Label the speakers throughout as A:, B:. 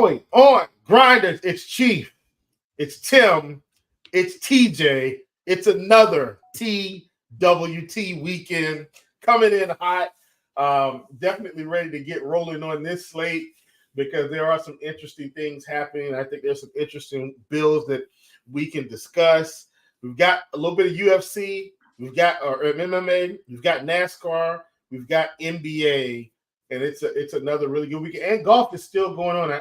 A: going on Grinders. It's Chief. It's Tim. It's TJ. It's another TWT weekend coming in hot. Definitely ready to get rolling on this slate because there are some interesting things happening. I think there's some interesting bills that we can discuss. We've got a little bit of UFC. We've got MMA. We've got NASCAR. We've got NBA. And it's another really good weekend. And golf is still going on.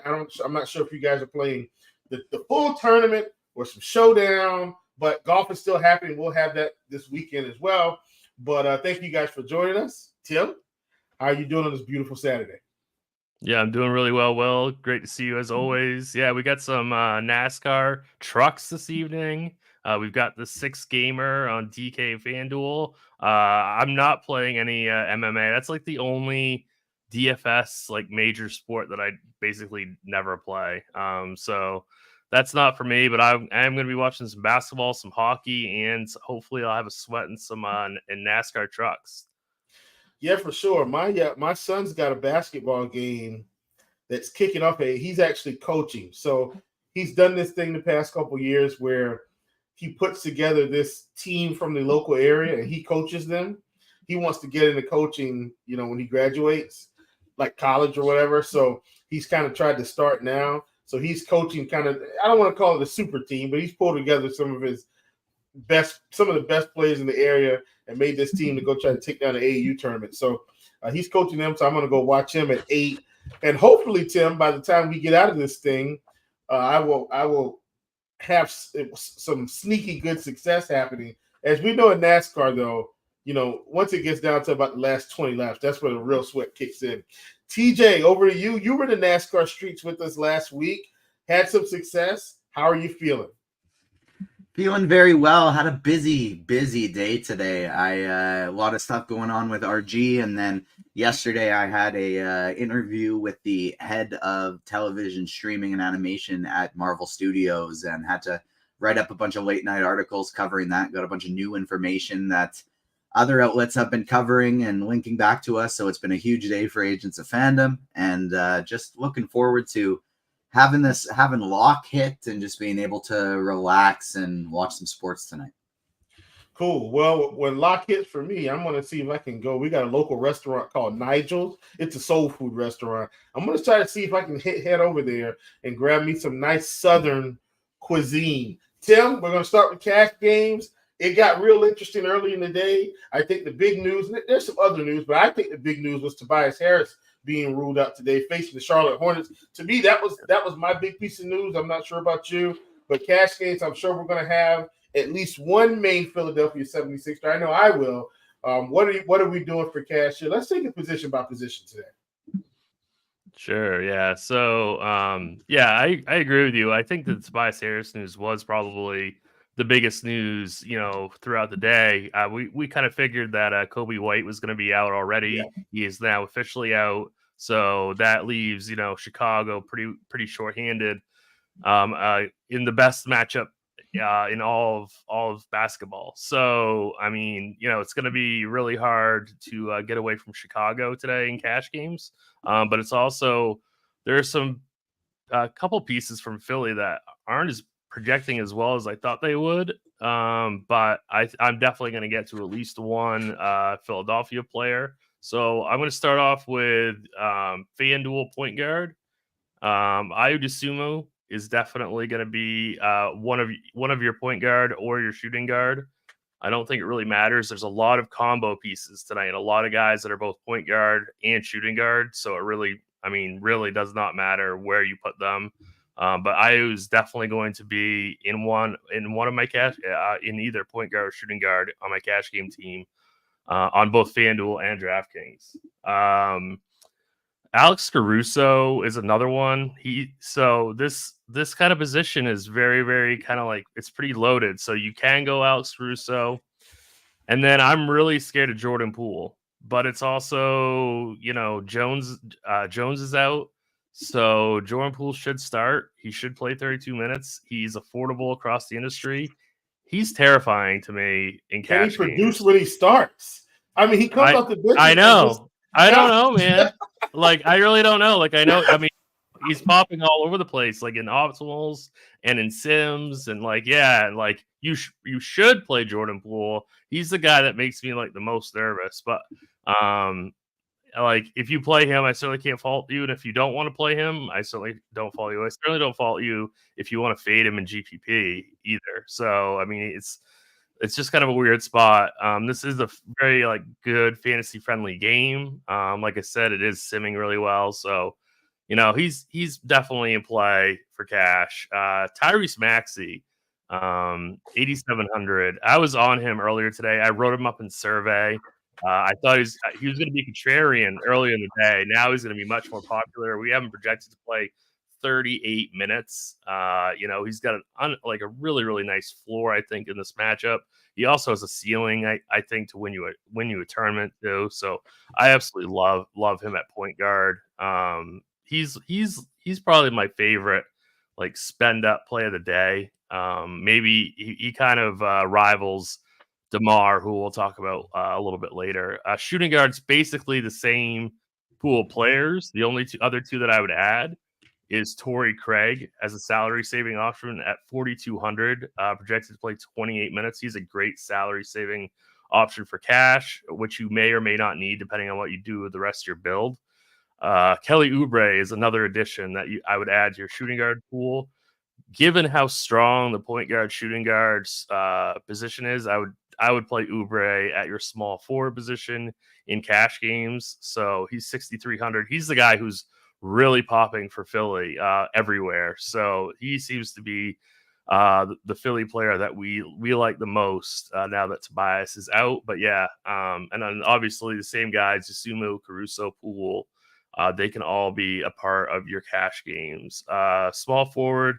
A: I'm not sure if you guys are playing the full tournament or some showdown, but golf is still happening. We'll have that this weekend as well. But thank you guys for joining us. Tim, how are you doing on this beautiful Saturday?
B: Yeah, I'm doing really well, Will. Great to see you as always. Yeah, we got some NASCAR trucks this evening. We've got the 6 gamer on DK FanDuel. I'm not playing any MMA. That's like the only DFS like major sport that I basically never play. So that's not for me, but I am going to be watching some basketball, some hockey, and hopefully I'll have a sweat in some in NASCAR trucks.
A: Yeah, for sure. My son's got a basketball game that's kicking off. He's actually coaching. So he's done this thing the past couple of years where he puts together this team from the local area and he coaches them. He wants to get into coaching, when he graduates, like college or whatever. So he's kind of tried to start now. So he's coaching kind of, I don't want to call it a super team, but he's pulled together some of the best players in the area and made this team to go try to take down the AAU tournament. So he's coaching them. So I'm going to go watch him at 8. And hopefully, Tim, by the time we get out of this thing, I will have some sneaky good success happening. As we know in NASCAR, though, once it gets down to about the last 20 laps, that's where the real sweat kicks in. TJ, over to you. You were in the NASCAR streets with us last week. Had some success. How are you feeling?
C: Feeling very well. Had a busy day today. A lot of stuff going on with RG, and then yesterday I had a interview with the head of television streaming and animation at Marvel Studios, and had to write up a bunch of late night articles covering that. Got a bunch of new information that other outlets have been covering and linking back to us. So it's been a huge day for Agents of Fandom, and just looking forward to having lock hit and just being able to relax and watch some sports tonight.
A: Cool. Well, when lock hits for me, I'm going to see if I can go. We got a local restaurant called Nigel's. It's a soul food restaurant. I'm going to try to see if I can head over there and grab me some nice Southern cuisine. Tim, we're going to start with cash games. It got real interesting early in the day. I think the big news, there's some other news, but I think the big news was Tobias Harris being ruled out today, facing the Charlotte Hornets. To me, that was my big piece of news. I'm not sure about you, but cash games, I'm sure we're going to have at least one main Philadelphia 76er. I know I will. What are we doing for cash here? Let's take it position by position today.
B: Sure, yeah. So, I agree with you. I think the Tobias Harris news was probably the biggest news, throughout the day. We kind of figured that Kobe White was going to be out already. Yeah. He is now officially out. So that leaves, Chicago pretty shorthanded in the best matchup in all of basketball. So, I mean, it's going to be really hard to get away from Chicago today in cash games. But it's also, there's a couple pieces from Philly that aren't as projecting as well as I thought they would. But I'm definitely going to get to at least one Philadelphia player. So I'm going to start off with FanDuel point guard. Ayo Dosunmu is definitely going to be one of your point guard or your shooting guard. I don't think it really matters. There's a lot of combo pieces tonight, and a lot of guys that are both point guard and shooting guard. So it really does not matter where you put them. But Ayo is definitely going to be in one of my cash in either point guard or shooting guard on my cash game team on both FanDuel and DraftKings. Alex Caruso is another one. This kind of position is very, very kind of like, it's pretty loaded. So you can go Alex Caruso, and then I'm really scared of Jordan Poole. But it's also, Jones is out. So Jordan Poole should start. He should play 32 minutes. He's affordable across the industry. He's terrifying to me in cash games.
A: Can he produce when he starts? I mean, he comes off the bench.
B: I know. I don't know, man. I really don't know. I know. I mean, he's popping all over the place, like in optimals and in sims, and like you should play Jordan Poole. He's the guy that makes me like the most nervous. But like if you play him, I certainly can't fault you, and if you don't want to play him, I certainly don't fault you. I certainly don't fault you if you want to fade him in GPP either. So I mean, it's just kind of a weird spot. This is a very like good fantasy friendly game. Like I said, it is simming really well. So, he's definitely in play for cash. Tyrese Maxey, 8,700. I was on him earlier today. I wrote him up in survey. I thought he was going to be contrarian earlier in the day. Now he's going to be much more popular. We have him projected to play 38 minutes. He's got a really, really nice floor, I think, in this matchup. He also has a ceiling, I think, to win you a tournament too. So I absolutely love him at point guard. He's probably my favorite like spend up play of the day. Maybe he kind of rivals DeMar, who we'll talk about a little bit later. Shooting guard's basically the same pool of players. The only other two that I would add is Torrey Craig as a salary saving option at 4,200, projected to play 28 minutes. He's a great salary saving option for cash, which you may or may not need depending on what you do with the rest of your build. Kelly Oubre is another addition that I would add to your shooting guard pool. Given how strong the point guard shooting guard's position is, I would play Oubre at your small forward position in cash games. So he's 6,300. He's the guy who's really popping for Philly everywhere. So he seems to be the Philly player that we like the most now that Tobias is out. But yeah, and then obviously the same guys, Susumu, Caruso, Poole, they can all be a part of your cash games. Small forward,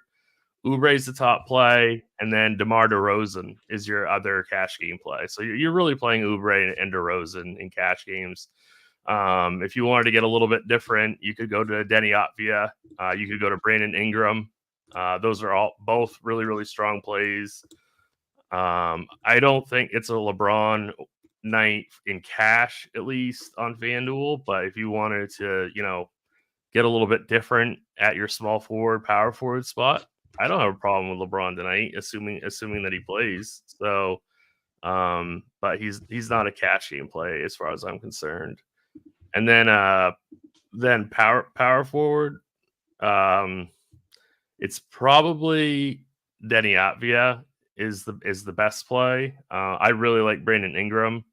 B: Oubre's the top play, and then DeMar DeRozan is your other cash game play. So you're really playing Oubre and DeRozan in cash games. If you wanted to get a little bit different, you could go to Denny Otvia. You could go to Brandon Ingram. Those are both really, really strong plays. I don't think it's a LeBron night in cash, at least on FanDuel. But if you wanted to, get a little bit different at your small forward, power forward spot, I don't have a problem with LeBron tonight, assuming that he plays. So, but he's not a cash game play as far as I'm concerned. And then power forward, it's probably Denny Otvia is the best play. I really like Brandon Ingram.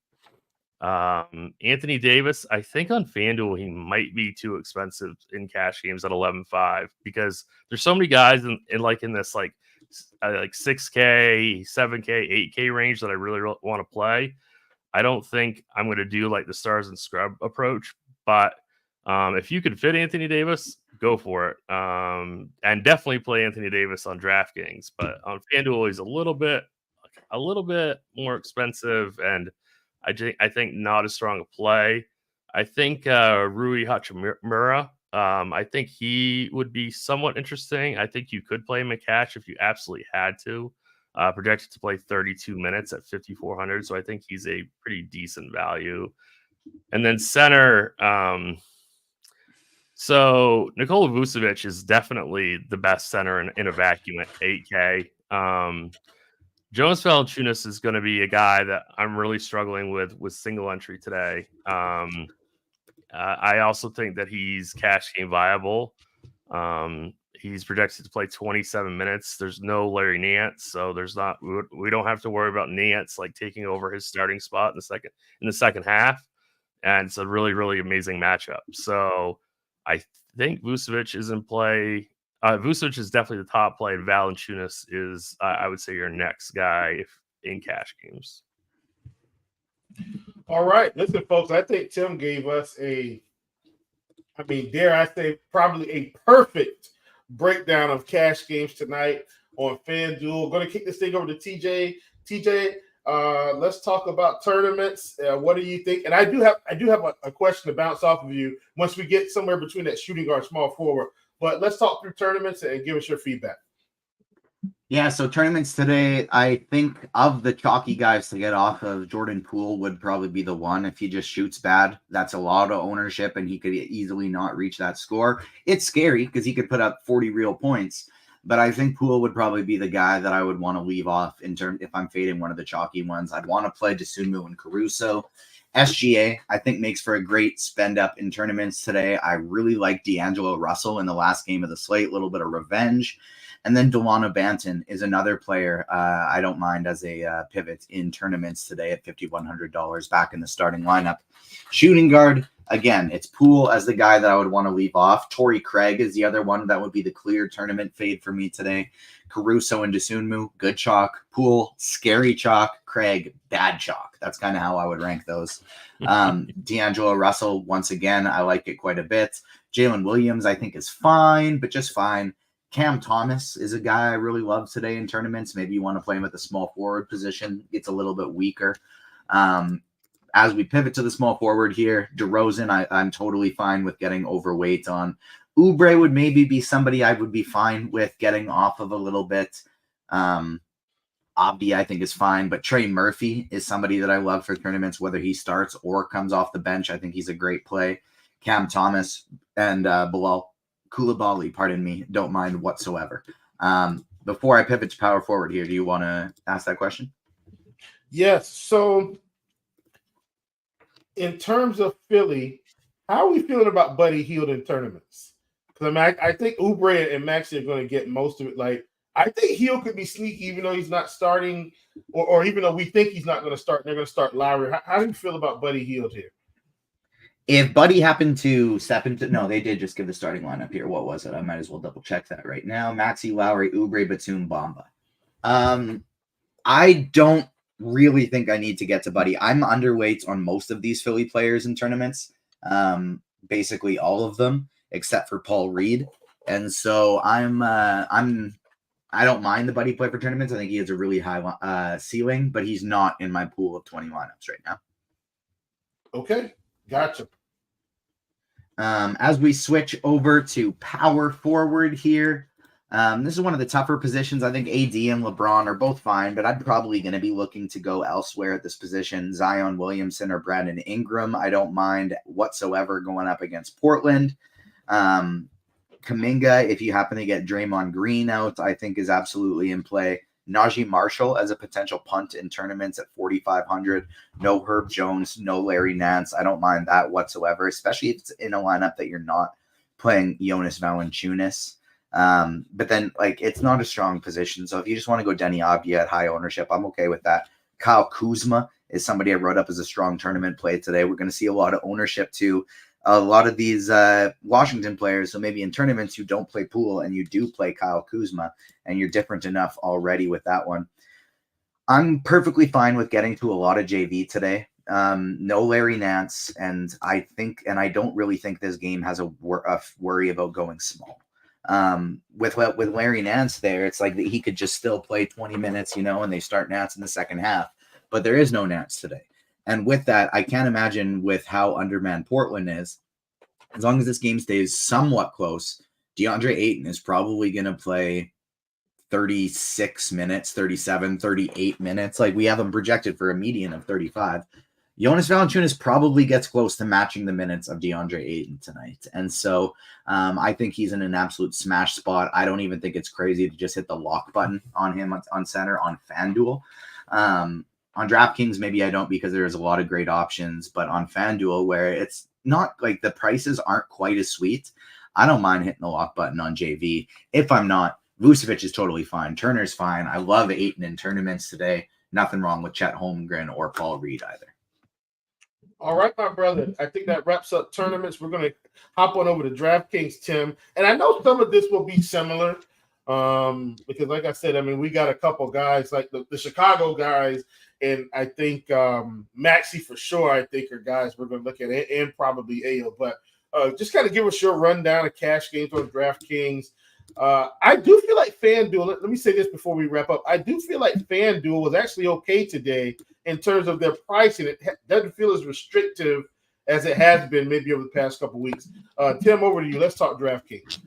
B: Anthony Davis, I think on FanDuel he might be too expensive in cash games at 11.5 because there's so many guys in this like 6K, 7K, 8K range that I really want to play. I don't think I'm going to do like the stars and scrub approach, but if you could fit Anthony Davis, go for it. And definitely play Anthony Davis on DraftKings, but on FanDuel he's a little bit more expensive, and I think not as strong a play. I think Rui Hachimura, I think he would be somewhat interesting. I think you could play him in cash if you absolutely had to. Projected to play 32 minutes at 5,400, so I think he's a pretty decent value. And then center, so Nikola Vucevic is definitely the best center in a vacuum at 8K. Jonas Valanciunas is going to be a guy that I'm really struggling with single entry today. I also think that he's cash game viable. He's projected to play 27 minutes. There's no Larry Nance, so we don't have to worry about Nance like taking over his starting spot in the second half. And it's a really, really amazing matchup. So I think Vucevic is in play. Vucevic is definitely the top play, and Valanciunas is, I would say, your next guy if in cash games.
A: All right. Listen, folks, I think Tim gave us dare I say, probably a perfect breakdown of cash games tonight on FanDuel. Going to kick this thing over to TJ. TJ, let's talk about tournaments. What do you think? And I do have a question to bounce off of you once we get somewhere between that shooting guard, small forward. But let's talk through tournaments and give us your feedback.
C: Yeah, so tournaments today, I think of the chalky guys to get off of, Jordan Poole would probably be the one. If he just shoots bad, that's a lot of ownership, and he could easily not reach that score. It's scary because he could put up 40 real points, but I think Poole would probably be the guy that I would want to leave off in terms if I'm fading one of the chalky ones. I'd want to play DeSunmu and Caruso. SGA, I think, makes for a great spend up in tournaments today. I really like D'Angelo Russell in the last game of the slate, a little bit of revenge. And then Delano Banton is another player I don't mind as a pivot in tournaments today at $5,100 back in the starting lineup. Shooting guard, again, it's Poole as the guy that I would want to leave off. Torrey Craig is the other one that would be the clear tournament fade for me today. Caruso and DeSunmu, good chalk. Poole, scary chalk. Craig, bad chalk. That's kind of how I would rank those. D'Angelo Russell, once again, I like it quite a bit. Jalen Williams, I think, is fine, but just fine. Cam Thomas is a guy I really love today in tournaments. Maybe you want to play him at the small forward position. It's a little bit weaker. As we pivot to the small forward here, DeRozan, I'm totally fine with getting overweight on. Oubre would maybe be somebody I would be fine with getting off of a little bit. Abdi, I think, is fine, but Trey Murphy is somebody that I love for tournaments, whether he starts or comes off the bench. I think he's a great play. Cam Thomas and Bilal Koulibaly, pardon me, don't mind whatsoever. Before I pivot to power forward here, do you want to ask that question?
A: Yes. So, in terms of Philly, how are we feeling about Buddy Hield in tournaments? Because I think Oubre and Maxey are going to get most of it. Like, I think Hield could be sneaky, even though he's not starting, or even though we think he's not going to start. They're going to start Lowry. How do you feel about Buddy Hield here?
C: If Buddy happened to step into, no, they did just give the starting lineup here. What was it? I might as well double check that right now. Maxey, Lowry, Oubre, Batum, Bamba. I don't really think I need to get to Buddy. I'm underweight on most of these Philly players in tournaments. Basically all of them except for Paul Reed. And so I don't mind the Buddy play for tournaments. I think he has a really high ceiling, but he's not in my pool of 20 lineups right now.
A: Okay. Gotcha.
C: As we switch over to power forward here, this is one of the tougher positions. I think AD and LeBron are both fine, but I'm probably going to be looking to go elsewhere at this position. Zion Williamson or Brandon Ingram, I don't mind whatsoever going up against Portland. Kuminga, if you happen to get Draymond Green out, I think is absolutely in play. Najee Marshall as a potential punt in tournaments at 4,500. No Herb Jones, no Larry Nance. I don't mind that whatsoever, especially if it's in a lineup that you're not playing Jonas Valanciunas. But then, like, it's not a strong position. So if you just want to go Denny Avdia at high ownership, I'm okay with that. Kyle Kuzma is somebody I wrote up as a strong tournament play today. We're going to see a lot of ownership to a lot of these Washington players. So maybe in tournaments you don't play Poole and you do play Kyle Kuzma, and you're different enough already with that one. I'm perfectly fine with getting to a lot of JV today. No Larry Nance, and I don't really think this game has a worry about going small. With Larry Nance there, it's like he could just still play 20 minutes, and they start Nance in the second half. But there is no Nance today. And with that, I can't imagine with how undermanned Portland is, as long as this game stays somewhat close, DeAndre Ayton is probably going to play 36 minutes, 37, 38 minutes. Like, we have him projected for a median of 35. Jonas Valanciunas probably gets close to matching the minutes of DeAndre Ayton tonight. And so I think he's in an absolute smash spot. I don't even think it's crazy to just hit the lock button on him on center on FanDuel. On DraftKings, maybe I don't, because there's a lot of great options. But on FanDuel, where it's not like the prices aren't quite as sweet, I don't mind hitting the lock button on JV. If I'm not, Vucevic is totally fine. Turner's fine. I love Ayton in tournaments today. Nothing wrong with Chet Holmgren or Paul Reed either.
A: All right, my brother. I think that wraps up tournaments. We're going to hop on over to DraftKings, Tim. And I know some of this will be similar because, like I said, we got a couple guys like the Chicago guys, and I think Maxey for sure, I think, are guys we're going to look at, and probably Ayo. But just kind of give us your rundown of cash games on DraftKings. I do feel like FanDuel, let me say this before we wrap up. I do feel like FanDuel was actually okay today in terms of their pricing. It doesn't feel as restrictive as it has been maybe over the past couple of weeks. Tim, over to you. Let's talk DraftKings.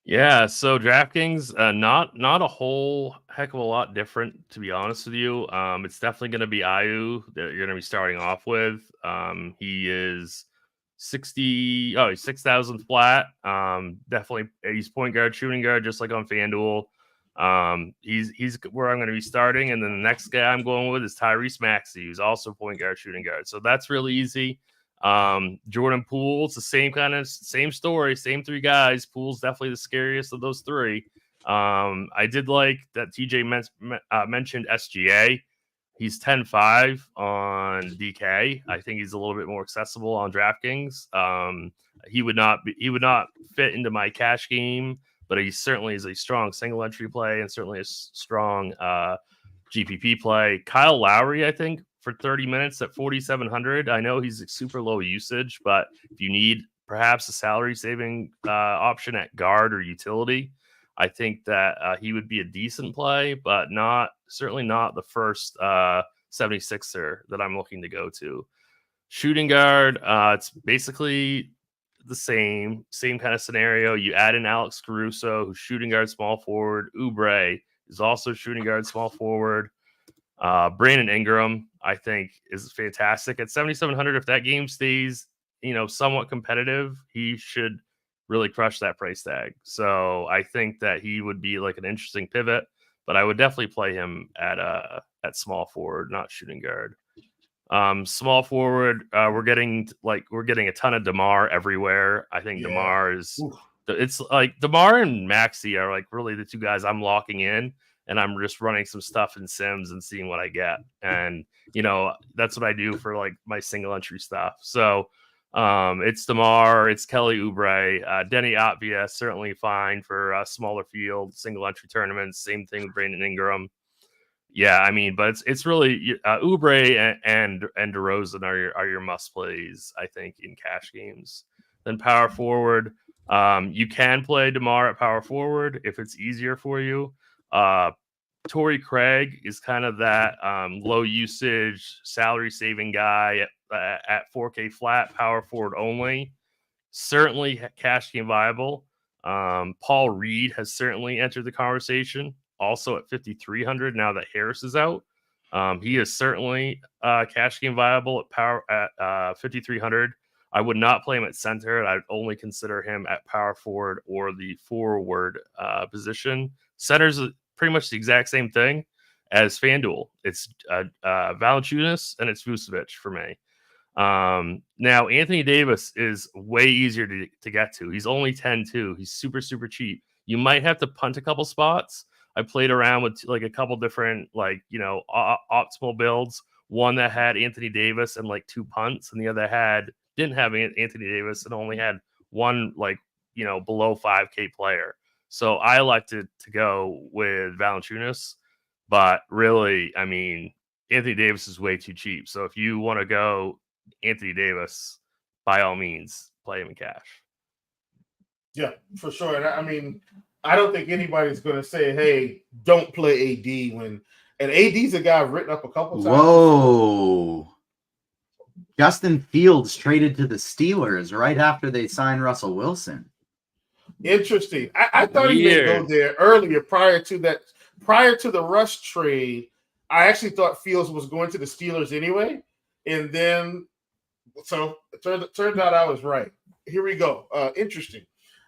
B: Yeah, so DraftKings, not a whole heck of a lot different, to be honest with you. It's definitely going to be Ayu that you're going to be starting off with. He is 60, he's 6,000 flat. Definitely, he's point guard, shooting guard, just like on FanDuel. He's where I'm going to be starting, and then the next guy I'm going with is Tyrese Maxey, who's also point guard, shooting guard. So that's really easy. Jordan Poole's the same story, same three guys. Poole's definitely the scariest of those three. I did like that TJ mentioned SGA. He's 10-5 on DK. I think he's a little bit more accessible on DraftKings. He would not fit into my cash game, but he certainly is a strong single entry play and certainly a strong GPP play. Kyle Lowry, I think, for 30 minutes at 4,700. I know he's super low usage, but if you need perhaps a salary saving option at guard or utility, I think that he would be a decent play, but certainly not the first 76er that I'm looking to go to. Shooting guard, it's basically the same kind of scenario. You add in Alex Caruso, who's shooting guard, small forward. Oubre is also shooting guard, small forward. Brandon Ingram, I think, is fantastic at 7,700. If that game stays, somewhat competitive, he should really crush that price tag. So I think that he would be like an interesting pivot, but I would definitely play him at small forward, not shooting guard. Small forward, we're getting a ton of DeMar everywhere. I think DeMar is. It's like DeMar and Maxey are like really the two guys I'm locking in, and I'm just running some stuff in Sims and seeing what I get. And, that's what I do for like my single entry stuff. So it's DeMar, it's Kelly Oubre, Denny Atvia, certainly fine for smaller field, single entry tournaments. Same thing with Brandon Ingram. Yeah, I mean, but it's really Oubre and DeRozan are your must plays, I think, in cash games. Then power forward, you can play DeMar at power forward if it's easier for you. Torrey Craig is kind of that low usage, salary saving guy at 4K flat, power forward only. Certainly cash game viable. Paul Reed has certainly entered the conversation, also at 5,300 now that Harris is out. He is certainly cash game viable at 5,300. I would not play him at center. I'd only consider him at power forward or the forward position. Center's pretty much the exact same thing as FanDuel. It's Valanciunas and it's Vucevic for me. Now Anthony Davis is way easier to get to. He's only 10-2. He's super, super cheap. You might have to punt a couple spots. I played around with like a couple different optimal builds. One that had Anthony Davis and like 2 punts, and the other didn't have Anthony Davis and only had one below 5K player. So I elected to go with Valanciunas, but really, I mean, Anthony Davis is way too cheap. So if you want to go Anthony Davis, by all means, play him in cash.
A: Yeah, for sure. And I mean, I don't think anybody's going to say, hey, don't play AD and AD's a guy I've written up a couple times.
C: Whoa. Justin Fields traded to the Steelers right after they signed Russell Wilson.
A: Interesting. I thought he would go there earlier prior to the Russ trade. I actually thought Fields was going to the Steelers anyway. And then, so it turns out I was right. Here we go. Interesting.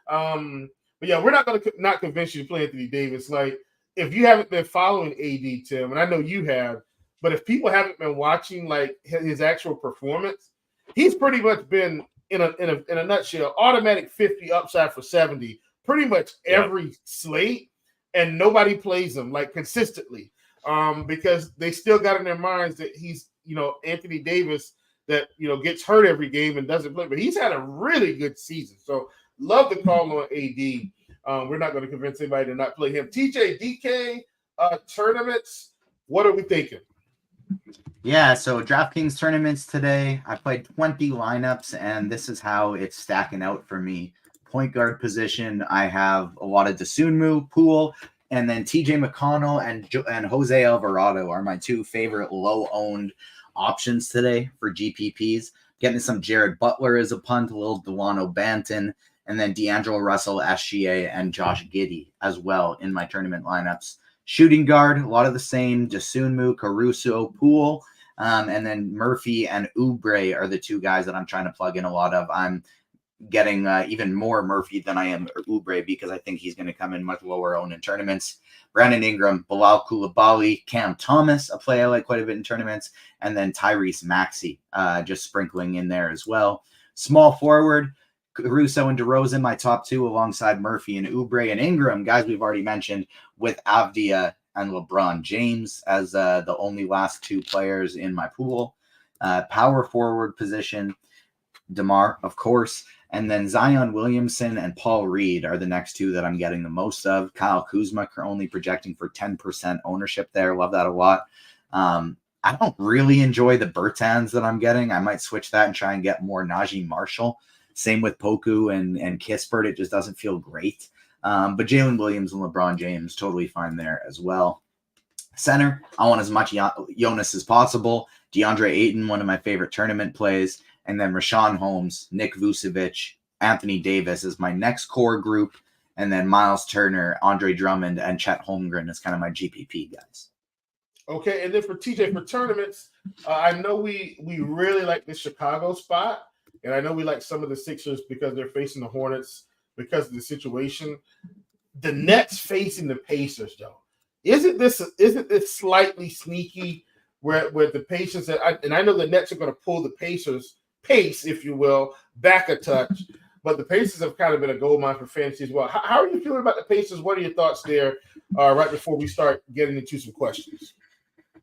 A: But yeah, we're not going to not convince you to play Anthony Davis. Like, if you haven't been following AD, Tim, and I know you have, but if people haven't been watching like his actual performance, he's pretty much been in a nutshell, automatic 50 upside for 70, pretty much every slate, and nobody plays him like consistently, because they still got in their minds that he's Anthony Davis that gets hurt every game and doesn't play, but he's had a really good season. So love the call on AD. We're not going to convince anybody to not play him. TJ, DK tournaments, what are we thinking?
C: Yeah, so DraftKings tournaments today, I played 20 lineups, and this is how it's stacking out for me. Point guard position, I have a lot of Dosunmu, Poole, and then TJ McConnell and Jose Alvarado are my 2 favorite low-owned options today for GPPs. Getting some Jared Butler as a punt, a little Delano Banton, and then D'Angelo Russell, SGA, and Josh Giddey as well in my tournament lineups. Shooting guard, a lot of the same: Dosunmu, Caruso, Poole, and then Murphy and Oubre are the two guys that I'm trying to plug in a lot of. I'm getting even more Murphy than I am Oubre because I think he's going to come in much lower owned in tournaments. Brandon Ingram, Bilal Coulibaly, Cam Thomas, a play I like quite a bit in tournaments, and then Tyrese Maxey, just sprinkling in there as well. Small forward, Caruso and DeRozan, my top two, alongside Murphy and Oubre and Ingram, guys we've already mentioned, with Avdia and LeBron James as the only last two players in my pool. Power forward position, DeMar, of course, and then Zion Williamson and Paul Reed are the next two that I'm getting the most of. Kyle Kuzma only projecting for 10% ownership there. Love that a lot. I don't really enjoy the Bertans that I'm getting. I might switch that and try and get more Najee Marshall. Same with Poku and Kispert. It just doesn't feel great. But Jalen Williams and LeBron James, totally fine there as well. Center, I want as much Jonas as possible. DeAndre Ayton, one of my favorite tournament plays. And then Rashawn Holmes, Nick Vucevic, Anthony Davis is my next core group. And then Miles Turner, Andre Drummond, and Chet Holmgren is kind of my GPP guys.
A: Okay, and then for TJ, for tournaments, I know we really like the Chicago spot. And I know we like some of the Sixers because they're facing the Hornets because of the situation. The Nets facing the Pacers, though. Isn't this slightly sneaky where the Pacers, and I know the Nets are going to pull the Pacers' pace, if you will, back a touch, but the Pacers have kind of been a gold mine for fantasy as well. How are you feeling about the Pacers? What are your thoughts there right before we start getting into some questions?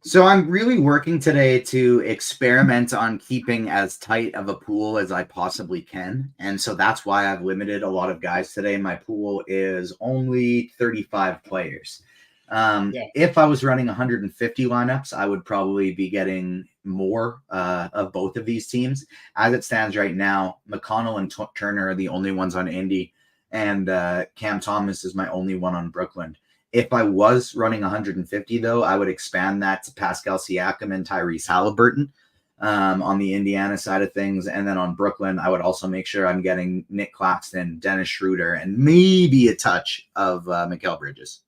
C: So I'm really working today to experiment on keeping as tight of a pool as I possibly can. And so that's why I've limited a lot of guys today. My pool is only 35 players. If I was running 150 lineups, I would probably be getting more of both of these teams. As it stands right now, McConnell and Turner are the only ones on Indy, and Cam Thomas is my only one on Brooklyn. If I was running 150, though, I would expand that to Pascal Siakam and Tyrese Halliburton on the Indiana side of things. And then on Brooklyn, I would also make sure I'm getting Nick Claxton, Dennis Schroeder, and maybe a touch of Mikal Bridges.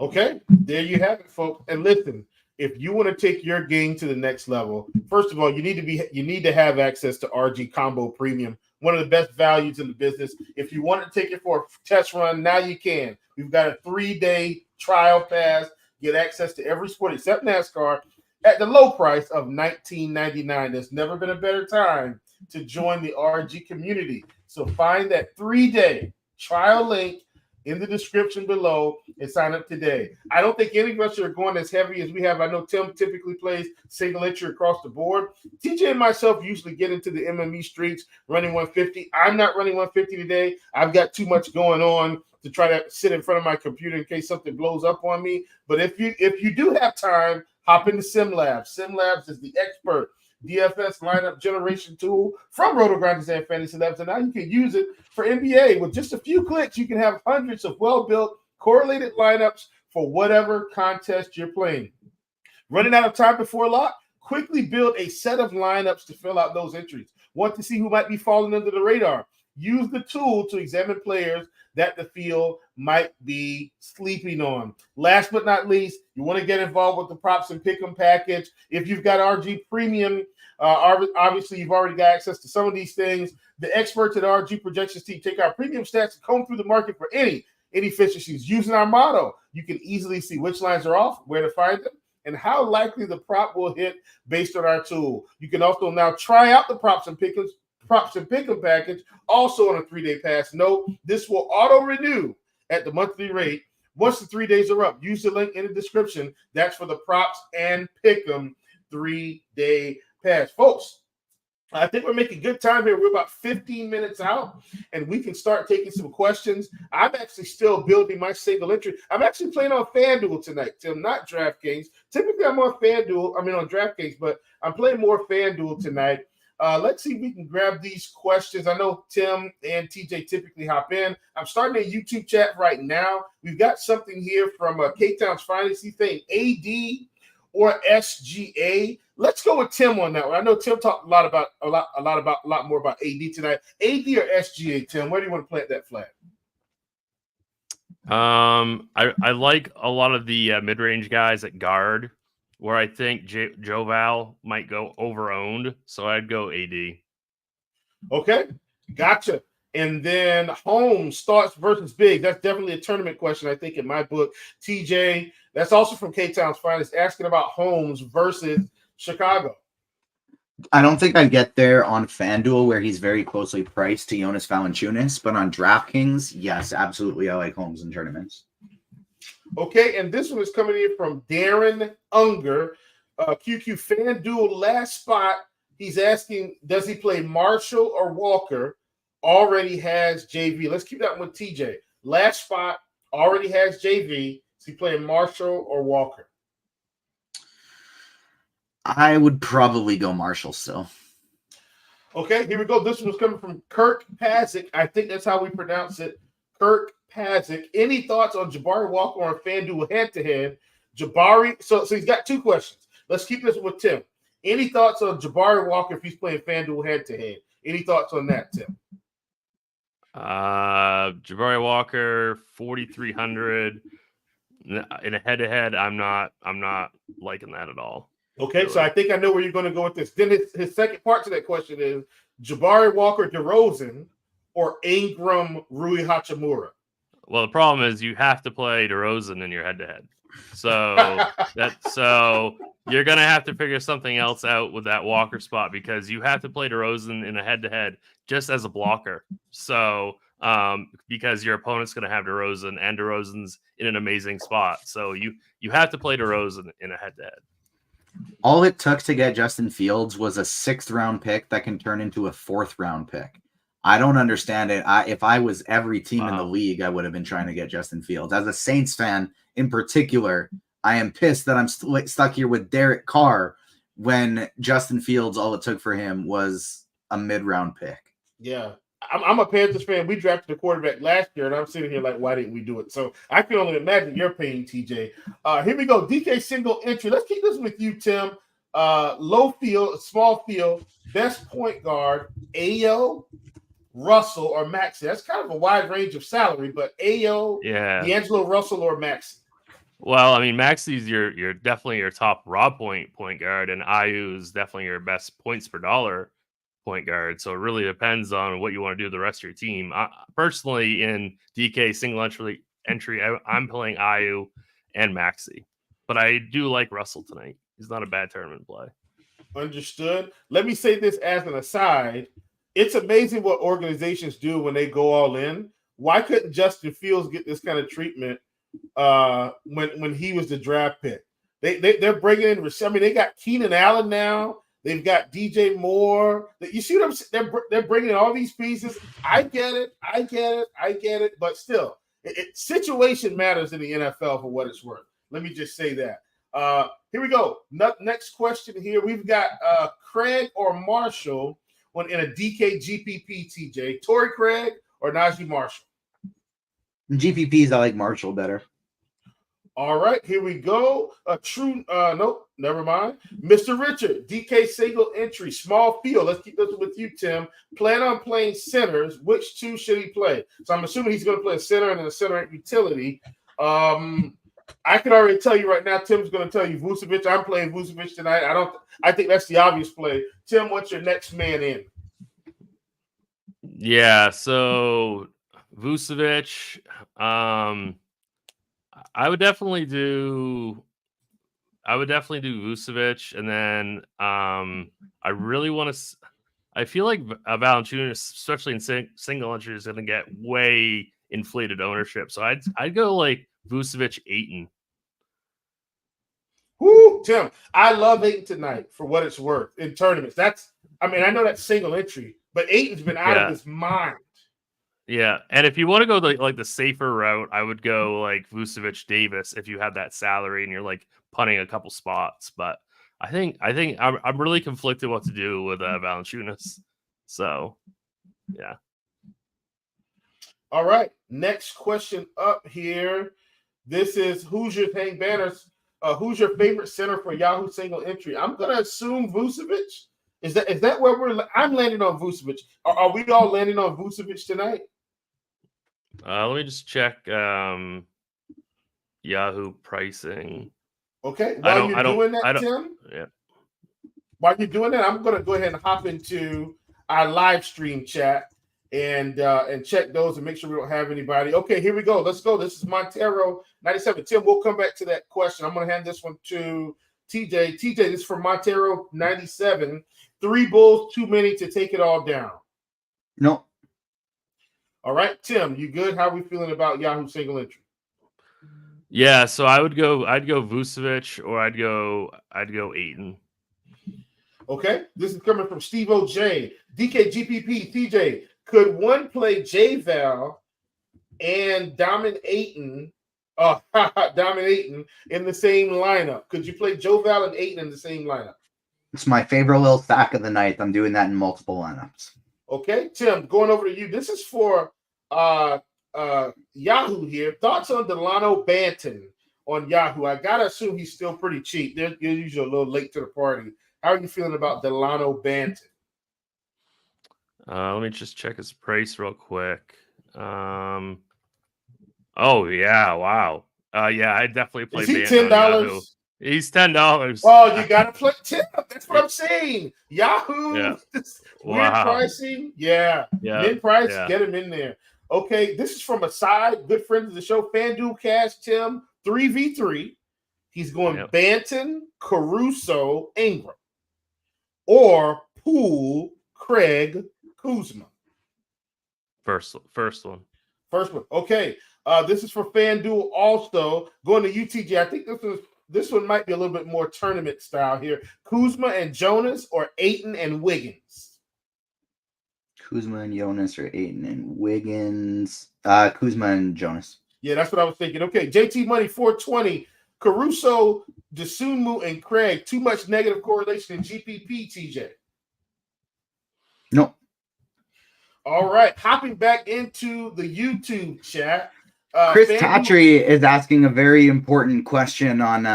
A: Okay, there you have it, folks. And listen, if you want to take your game to the next level, first of all, you need to have access to RG Combo Premium, one of the best values in the business. If you want to take it for a test run, now you can. We've got a 3-day trial pass. Get access to every sport except NASCAR at the low price of $19.99. There's never been a better time to join the RG community. So find that 3-day trial link in the description below and sign up today. I don't think any of us are going as heavy as we have. I know Tim typically plays single entry across the board. TJ and myself usually get into the MME streets running 150. I'm not running 150 today. I've got too much going on to try to sit in front of my computer in case something blows up on me. But if you do have time, hop into SimLabs. SimLabs is the expert DFS lineup generation tool from RotoGrinders and Fantasy Labs, and now you can use it for NBA. With just a few clicks, you can have hundreds of well-built, correlated lineups for whatever contest you're playing. Running out of time before lock? Quickly build a set of lineups to fill out those entries. Want to see who might be falling under the radar? Use the tool to examine players that the field might be sleeping on. Last but not least, you want to get involved with the props and pick'em package. If you've got RG Premium, obviously you've already got access to some of these things. The experts at RG Projections team take our premium stats and comb through the market for any efficiencies. Using our motto, you can easily see which lines are off, where to find them, and how likely the prop will hit based on our tool. You can also now try out the props and pick'em package, also on a 3-day pass. Note, this will auto-renew at the monthly rate. Once the 3 days are up, use the link in the description. That's for the props and pick'em 3-day pass. Folks, I think we're making good time here. We're about 15 minutes out, and we can start taking some questions. I'm actually still building my single entry. I'm actually playing on FanDuel tonight, Tim, not DraftKings. Typically, I'm on DraftKings, but I'm playing more FanDuel tonight. Let's see if we can grab these questions. I know Tim and TJ typically hop in. I'm starting a YouTube chat right now. We've got something here from K-Town's Finest. He's saying AD or SGA? Let's go with Tim on that one. I know Tim talked a lot more about AD tonight. AD or SGA, Tim? Where do you want to plant that flag?
B: I like a lot of the mid-range guys at guard, where I think Joe Val might go over-owned, so I'd go AD.
A: Okay, gotcha. And then home starts versus big. That's definitely a tournament question, I think, in my book. TJ, that's also from K-Town's Finest, asking about homes versus Chicago.
C: I don't think I'd get there on FanDuel, where he's very closely priced to Jonas Valanciunas, but on DraftKings, yes, absolutely, I like Holmes in tournaments.
A: Okay, and this one is coming in from Darren Unger. QQ FanDuel last spot. He's asking, does he play Marshall or Walker? Already has JV. Let's keep that one with TJ. Last spot, already has JV. Is he playing Marshall or Walker?
C: I would probably go Marshall still.
A: Okay, here we go. This one's coming from Kirk Pazik. I think that's how we pronounce it. Kirk Pazik. Any thoughts on Jabari Walker on FanDuel head-to-head? Jabari, so he's got two questions. Let's keep this with Tim. Any thoughts on Jabari Walker if he's playing FanDuel head-to-head? Any thoughts on that, Tim?
B: Jabari Walker, 4,300 in a head-to-head. I'm not liking that at all.
A: Okay, really. So I think I know where you're going to go with this. Then his second part to that question is Jabari Walker DeRozan or Ingram Rui Hachimura?
B: Well, the problem is you have to play DeRozan in your head-to-head. So you're going to have to figure something else out with that Walker spot, because you have to play DeRozan in a head-to-head just as a blocker. So because your opponent's going to have DeRozan, and DeRozan's in an amazing spot. So you have to play DeRozan in a head-to-head.
C: All it took to get Justin Fields was a 6th-round pick that can turn into a 4th-round pick. I don't understand it. If I was every team in the league, I would have been trying to get Justin Fields. As a Saints fan in particular, I am pissed that I'm stuck here with Derek Carr when Justin Fields, all it took for him was a mid-round pick.
A: Yeah. I'm a Panthers fan. We drafted a quarterback last year, and I'm sitting here like, why didn't we do it? So I can only imagine your pain, TJ. Here we go. DK single entry. Let's keep this with you, Tim. Low field, small field, best point guard, Ayo, Russell, or Maxey. That's kind of a wide range of salary, but Ayo, D'Angelo Russell, or Maxey.
B: Well, I mean, Maxey's you're definitely your top raw point guard, and Ayo is definitely your best points per dollar point guard. So it really depends on what you want to do with the rest of your team. Personally, in DK single entry, I'm playing Ayo and Maxey, but I do like Russell tonight. He's not a bad tournament play.
A: Understood. Let me say this as an aside. It's amazing what organizations do when they go all in. Why couldn't Justin Fields get this kind of treatment when he was the draft pick? They're bringing in. I mean, they got Keenan Allen now. They've got DJ Moore. You see what I'm saying? They're bringing in all these pieces. I get it. But still, situation matters in the NFL for what it's worth. Let me just say that. Here we go. Next question here. We've got Craig or Marshall in a DK GPP, TJ. Torrey Craig or Najee Marshall?
C: GPPs, I like Marshall better.
A: All right, here we go. Nope, never mind. Mr. Richard, DK single entry, small field. Let's keep this with you, Tim. Plan on playing centers. Which two should he play? So I'm assuming he's going to play a center and a center utility. I can already tell you right now, Tim's going to tell you Vucevic. I'm playing Vucevic tonight. I think that's the obvious play. Tim, what's your next man in?
B: Yeah, so Vucevic. I would definitely do Vucevic, and then I really want to. I feel like Valanciunas, especially in single entry, is going to get way inflated ownership. So I'd go like Vucevic, Ayton.
A: Woo, Tim, I love Ayton tonight for what it's worth in tournaments. I know that's single entry, but Ayton's been out of his mind.
B: Yeah, and if you want to go the safer route, I would go like Vucevic Davis if you have that salary and you're like punting a couple spots. But I think I'm really conflicted what to do with Valanciunas. So, yeah.
A: All right, next question up here. This is Hoosiers Hang Banners. Who's your favorite center for Yahoo single entry? I'm gonna assume Vucevic. Is that where I'm landing on Vucevic? Are we all landing on Vucevic tonight?
B: Let me just check Yahoo pricing.
A: Okay. While you're doing that, Tim.
B: Yeah.
A: While you're doing that, I'm gonna go ahead and hop into our live stream chat and check those and make sure we don't have anybody. Okay, here we go. Let's go. This is Montero 97. Tim, we'll come back to that question. I'm gonna hand this one to TJ. TJ, this is from Montero 97. 3 Bulls too many to take it all down.
C: No.
A: All right, Tim, you good? How are we feeling about Yahoo single entry?
B: Yeah, so I'd go Vucevic or I'd go Ayton.
A: Okay, this is coming from Steve O.J. DKGPP, TJ, could one play J-Val and Diamond Ayton in the same lineup? Could you play J-Val and Ayton in the same lineup?
C: It's my favorite little stack of the night. I'm doing that in multiple lineups.
A: Okay, Tim, going over to you. This is for Yahoo here. Thoughts on Delano Banton on Yahoo? I gotta assume he's still pretty cheap. You're usually a little late to the party. How are you feeling about Delano Banton?
B: Let me just check his price real quick. Oh yeah, wow. Yeah, I definitely play.
A: Is he
B: Banton
A: $10?
B: He's $10.
A: Oh, you gotta play Tim. That's what I'm saying. Yahoo,
B: Yeah.
A: Weird pricing. Yeah, mid price. Get him in there. Okay, this is from a side good friend of the show, FanDuel Cash Tim 3v3. He's going Banton, Caruso, Ingram, or Poole, Craig, Kuzma.
B: First one.
A: Okay. This is for FanDuel also. Going to UTG. I think this one might be a little bit more tournament style here. Kuzma and Jonas or Ayton and Wiggins?
C: Kuzma and Jonas or Ayton and Wiggins. Kuzma and Jonas.
A: Yeah, that's what I was thinking. Okay, JT Money 420. Caruso, Dosunmu, and Craig. Too much negative correlation in GPP, TJ.
C: No.
A: All right, hopping back into the YouTube chat.
C: Chris Tatry is asking a very important question on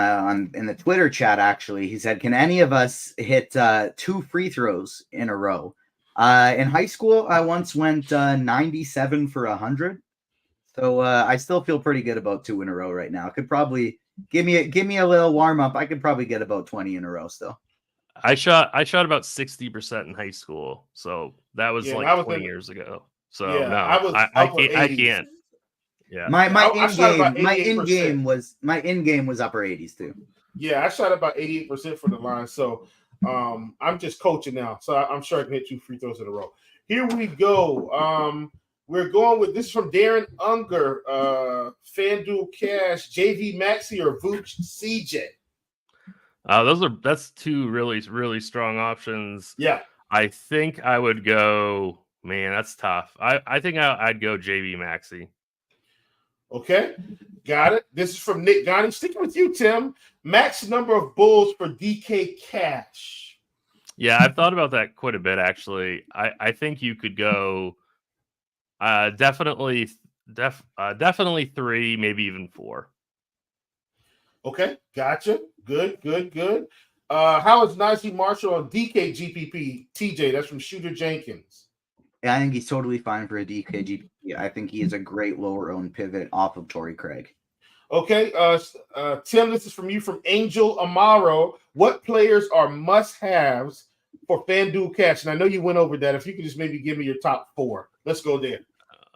C: in the Twitter chat. Actually, he said, "Can any of us hit 2 free throws in a row?" In high school, I once went 97 for 100, so I still feel pretty good about 2 in a row right now. Could probably give me a little warm up. I could probably get about 20 in a row still.
B: I shot about 60% in high school, so that was 20 years ago. So I can't. Yeah,
C: my in game was upper 80s too.
A: Yeah, I shot about 88% for the line. So I'm just coaching now, so I'm sure I can hit 2 free throws in a row. Here we go. We're going with this from Darren Unger, FanDuel Cash, JV Maxey or Vooch CJ.
B: That's 2 really, really strong options.
A: Yeah.
B: I think I would go, man, that's tough. I think I'd go JV Maxey.
A: Okay, got it. This is from Nick Gotti. Sticking with you, Tim. Max number of Bulls for DK Cash.
B: Yeah, I've thought about that quite a bit, actually. I think you could go definitely 3, maybe even 4.
A: Okay, gotcha. Good. How is Najee Marshall on DK GPP? TJ, that's from Shooter Jenkins.
C: Yeah, I think he's totally fine for a DK GPP. I think he is a great lower owned pivot off of Torrey Craig.
A: Okay, Tim, this is from you from Angel Amaro. What players are must-haves for FanDuel Cash? And I know you went over that. If you could just maybe give me your top 4. Let's go there.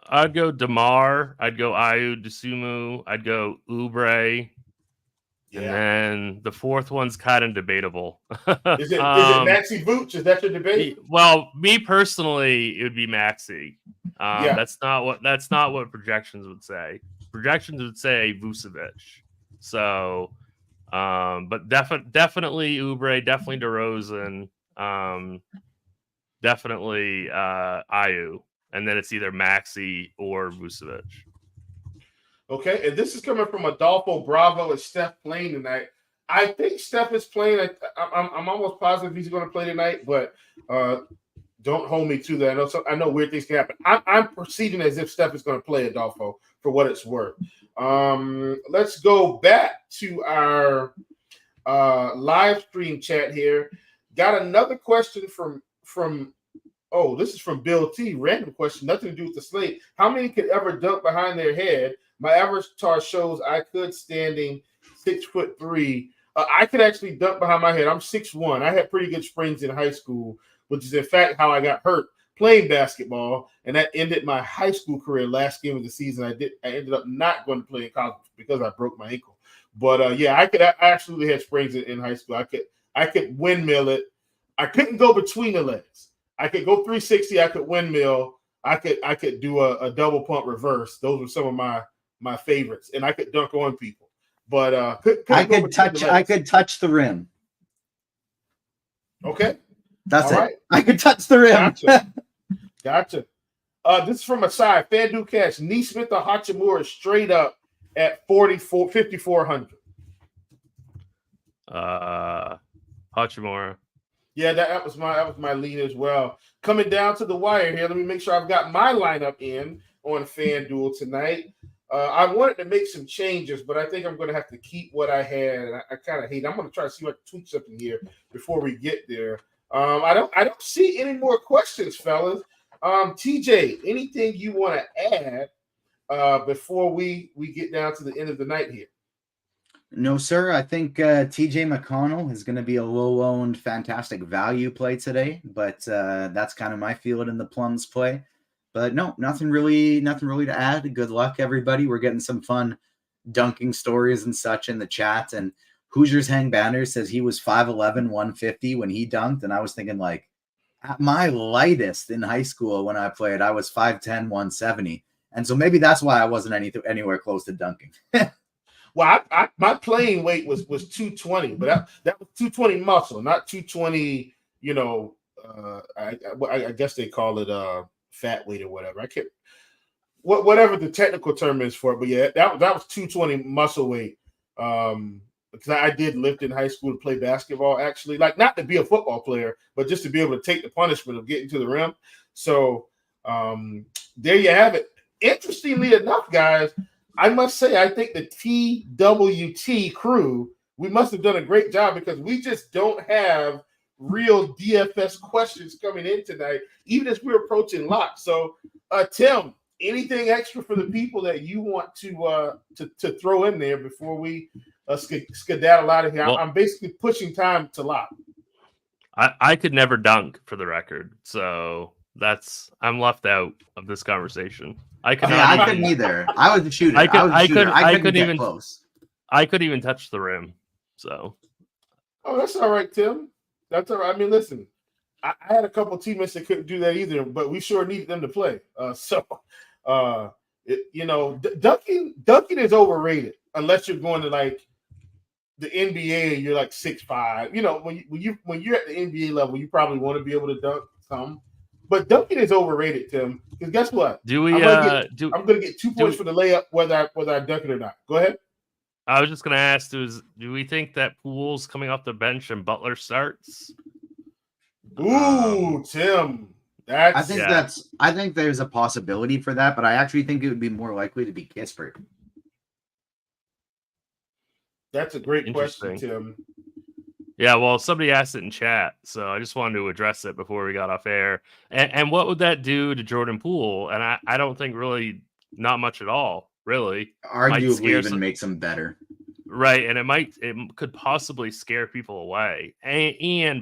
B: I'd go DeMar. I'd go Ayu Dosunmu. I'd go Oubre. Yeah. And then the 4th one's kind of debatable.
A: Is it Maxey Vooch? Is that your debate?
B: Well, me personally, it would be Maxey. That's not what projections would say. Projections would say Vucevic. So, but definitely Oubre, definitely DeRozan, definitely Ayu, and then it's either Maxey or Vucevic.
A: Okay, and this is coming from Adolfo Bravo and Steph playing tonight. I think Steph is playing. I'm almost positive he's going to play tonight, but Don't hold me to that. I know weird things can happen. I'm proceeding as if Steph is going to play Adolfo for what it's worth. Let's go back to our live stream chat here. Got another question from this is from Bill T. Random question, nothing to do with the slate. How many could ever dunk behind their head? My avatar shows I could, standing 6'3". I could actually dunk behind my head. I'm 6'1". I had pretty good springs in high school, which is in fact how I got hurt playing basketball, and that ended my high school career. Last game of the season, I ended up not going to play in college because I broke my ankle. But I absolutely had springs in high school. I could windmill it. I couldn't go between the legs. I could go 360. I could windmill. I could do a double pump reverse. Those were some of my favorites, and I could dunk on people. But
C: I could touch the rim.
A: Okay,
C: that's
A: all
C: it.
A: Right.
C: I could touch the rim.
A: Gotcha. This is from a side. FanDuel Cash. Neesmith or Hachimura straight up at 5,400.
B: Hachimura.
A: Yeah, that was my lead as well. Coming down to the wire here. Let me make sure I've got my lineup in on FanDuel tonight. I wanted to make some changes, but I think I'm going to have to keep what I had. And I kind of hate it. I'm going to try to see if I can tweak something here before we get there. I don't see any more questions, fellas. TJ, anything you want to add before we get down to the end of the night here?
C: No, sir. I think TJ McConnell is going to be a low-owned, fantastic value play today, but that's kind of my field in the plums play. But no, nothing really to add. Good luck, everybody. We're getting some fun dunking stories and such in the chat. And Hoosiers Hang Banner says he was 5'11", 150 when he dunked, and I was thinking, like, at my lightest in high school when I played, I was 5'10", 170. And so maybe that's why I wasn't anywhere close to dunking.
A: Well, my playing weight was 220, but that was 220 muscle, not 220. I guess they call it fat weight or whatever. I can't, whatever the technical term is for it. But yeah, that was 220 muscle weight. Because I did lift in high school to play basketball. Actually, like not to be a football player, but just to be able to take the punishment of getting to the rim. So there you have it. Interestingly enough, guys, I must say, I think the TWT crew, we must have done a great job because we just don't have real DFS questions coming in tonight, even as we're approaching lock. So, Tim, anything extra for the people that you want to throw in there before we skedaddle out of here? Well, I'm basically pushing time to lock.
B: I could never dunk, for the record, so I'm left out of this conversation. I
C: couldn't either. I was a shooter. I couldn't even close.
B: I couldn't even touch the rim. So.
A: Oh, that's all right, Tim. That's all right. I mean, listen, I had a couple teammates that couldn't do that either, but we sure needed them to play. Dunking is overrated unless you're going to like the NBA and you're like 6'5". When you're at the NBA level, you probably want to be able to dunk some. But dunking is overrated, Tim. Because guess what? I'm going to get 2 points for the layup, whether I dunk it or not. Go ahead.
B: I was just going to ask: do we think that Poole's coming off the bench and Butler starts?
A: Ooh, Tim.
C: I think there's a possibility for that, but I actually think it would be more likely to be Kispert.
A: That's a great question, Tim.
B: Yeah, well, somebody asked it in chat, so I just wanted to address it before we got off air. And what would that do to Jordan Poole? And I don't think really not much at all, really.
C: Arguably even makes him better.
B: Right, and it could possibly scare people away.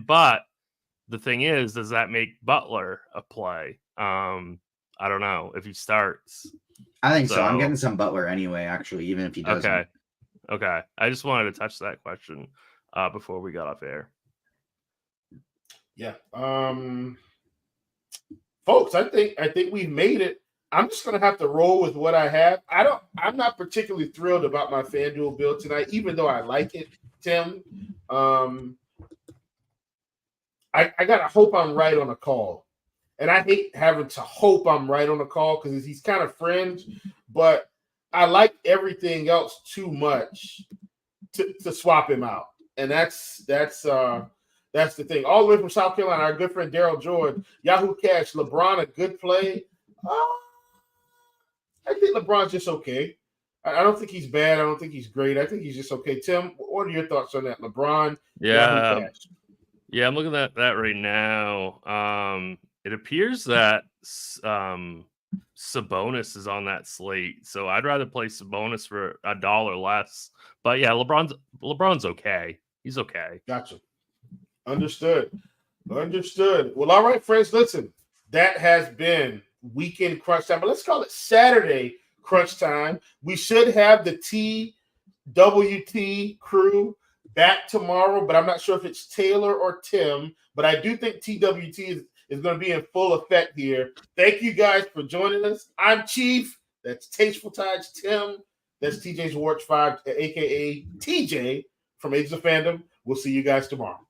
B: But the thing is, does that make Butler a play? I don't know if he starts.
C: I think so. I'm getting some Butler anyway, actually, even if he doesn't.
B: Okay. I just wanted to touch that question before we got off air.
A: Yeah. Folks, I think we've made it. I'm just gonna have to roll with what I have. I'm not particularly thrilled about my FanDuel build tonight, even though I like it, Tim. I gotta hope I'm right on a call. And I hate having to hope I'm right on a call because he's kind of fringe, but I like everything else too much to swap him out. And that's That's the thing. All the way from South Carolina, our good friend Daryl Jordan, Yahoo Cash, LeBron, a good play. I think LeBron's just okay. I don't think he's bad. I don't think he's great. I think he's just okay. Tim, what are your thoughts on that? LeBron, Yahoo Cash.
B: Yeah, I'm looking at that right now. It appears that Sabonis is on that slate, so I'd rather play Sabonis for $1 less. But yeah, LeBron's okay. He's okay.
A: Gotcha. Understood. Well, all right, friends. Listen, that has been weekend crunch time, but let's call it Saturday crunch time. We should have the TWT crew back tomorrow, but I'm not sure if it's Taylor or Tim, but I do think TWT is going to be in full effect here. Thank you guys for joining us. I'm Chief. That's Tasteful Tides. Tim. That's TJ's Watch 5, a.k.a. TJ from Age of Fandom. We'll see you guys tomorrow.